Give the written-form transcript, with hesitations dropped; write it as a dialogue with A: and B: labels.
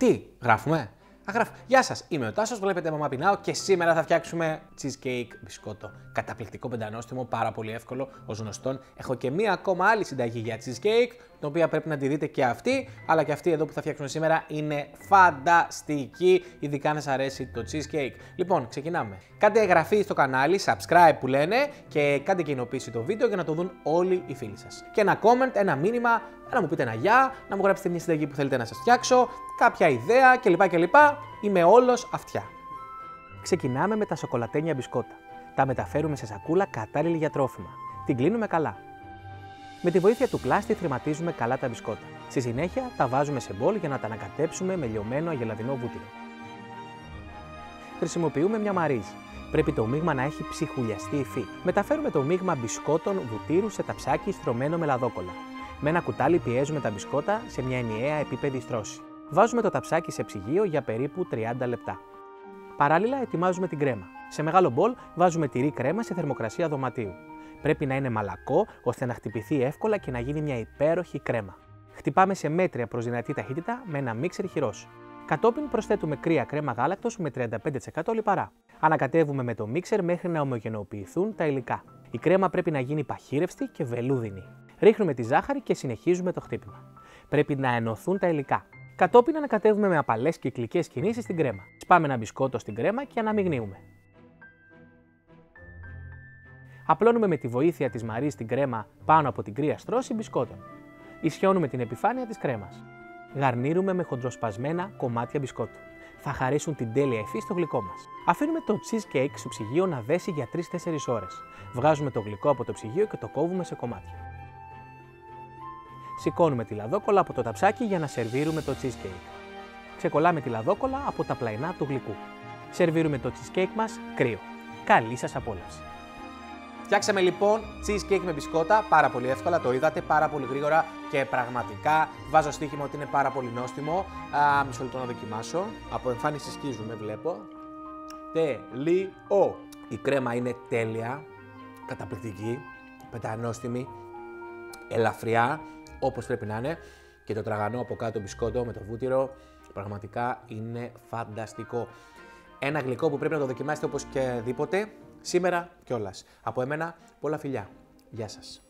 A: Τι, γράφουμε? Γεια σας, είμαι ο Τάσος, βλέπετε Μαμά Πεινάω και σήμερα θα φτιάξουμε cheesecake μπισκότο. Καταπληκτικό πεντανόστιμο, πάρα πολύ εύκολο ως γνωστόν. Έχω και μία ακόμα άλλη συνταγή για cheesecake, την οποία πρέπει να τη δείτε και αυτή, αλλά και αυτή εδώ που θα φτιάξουμε σήμερα είναι φανταστική, ειδικά αν σας αρέσει το cheesecake. Λοιπόν, ξεκινάμε. Κάντε εγγραφή στο κανάλι, subscribe που λένε, και κάντε κοινοποίηση το βίντεο για να το δουν όλοι οι φίλοι σας. Και ένα comment, ένα μήνυμα, να μου πείτε ένα γεια, να μου γράψετε μια συνταγή που θέλετε να σας φτιάξω, κάποια ιδέα κλπ. Είμαι όλος αυτιά. Ξεκινάμε με τα σοκολατένια μπισκότα. Τα μεταφέρουμε σε σακούλα κατάλληλη για τρόφιμα. Την κλείνουμε καλά. Με τη βοήθεια του πλάστη θρηματίζουμε καλά τα μπισκότα. Στη συνέχεια τα βάζουμε σε μπολ για να τα ανακατέψουμε με λιωμένο αγελαδινό βούτυρο. Χρησιμοποιούμε μια μαρίζ. Πρέπει το μείγμα να έχει ψιχουλιαστεί υφή. Μεταφέρουμε το μείγμα μπισκότων βουτύρου σε ταψάκι στρωμένο με λαδόκολλα. Με ένα κουτάλι πιέζουμε τα μπισκότα σε μια ενιαία επίπεδη στρώση. Βάζουμε το ταψάκι σε ψυγείο για περίπου 30 λεπτά. Παράλληλα, ετοιμάζουμε την κρέμα. Σε μεγάλο μπολ βάζουμε τυρί κρέμα σε θερμοκρασία δωματίου. Πρέπει να είναι μαλακό ώστε να χτυπηθεί εύκολα και να γίνει μια υπέροχη κρέμα. Χτυπάμε σε μέτρια προς δυνατή ταχύτητα με ένα μίξερ χειρός. Κατόπιν προσθέτουμε κρύα κρέμα γάλακτος με 35% λιπαρά. Ανακατεύουμε με το μίξερ μέχρι να ομογενοποιηθούν τα υλικά. Η κρέμα πρέπει να γίνει παχύρευστη και βελούδινη. Ρίχνουμε τη ζάχαρη και συνεχίζουμε το χτύπημα. Πρέπει να ενωθούν τα υλικά. Κατόπιν ανακατεύουμε με απαλές κυκλικές κινήσεις την κρέμα. Σπάμε ένα μπισκότο στην κρέμα και αναμειγνύουμε. Απλώνουμε με τη βοήθεια της μαρίζ την κρέμα πάνω από την κρύα στρώση μπισκότων. Ισιώνουμε την επιφάνεια της κρέμας. Γαρνίρουμε με χοντροσπασμένα κομμάτια μπισκότου. Θα χαρίσουν την τέλεια υφή στο γλυκό μας. Αφήνουμε το cheesecake στο ψυγείο να δέσει για 3-4 ώρες. Βγάζουμε το γλυκό από το ψυγείο και το κόβουμε σε κομμάτια. Σηκώνουμε τη λαδόκολλα από το ταψάκι για να σερβίρουμε το cheesecake. Ξεκολλάμε τη λαδόκολλα από τα πλαϊνά του γλυκού. Σερβίρουμε το cheesecake μας κρύο. Καλή σας απόλαυση! Φτιάξαμε λοιπόν cheesecake με μπισκότα, πάρα πολύ εύκολα, το είδατε, πάρα πολύ γρήγορα και πραγματικά βάζω στοίχημα ότι είναι πάρα πολύ νόστιμο. Μισό λεπτό να δοκιμάσω. Από εμφάνιση σκίζουμε, βλέπω. Τελείω! Η κρέμα είναι τέλεια, καταπληκτική, πεντανόστιμη, ελαφριά, όπως πρέπει να είναι, και το τραγανό από κάτω μπισκότο με το βούτυρο πραγματικά είναι φανταστικό. Ένα γλυκό που πρέπει να το δοκιμάσετε οπωσδήποτε σήμερα κιόλας. Από εμένα πολλά φιλιά. Γεια σας.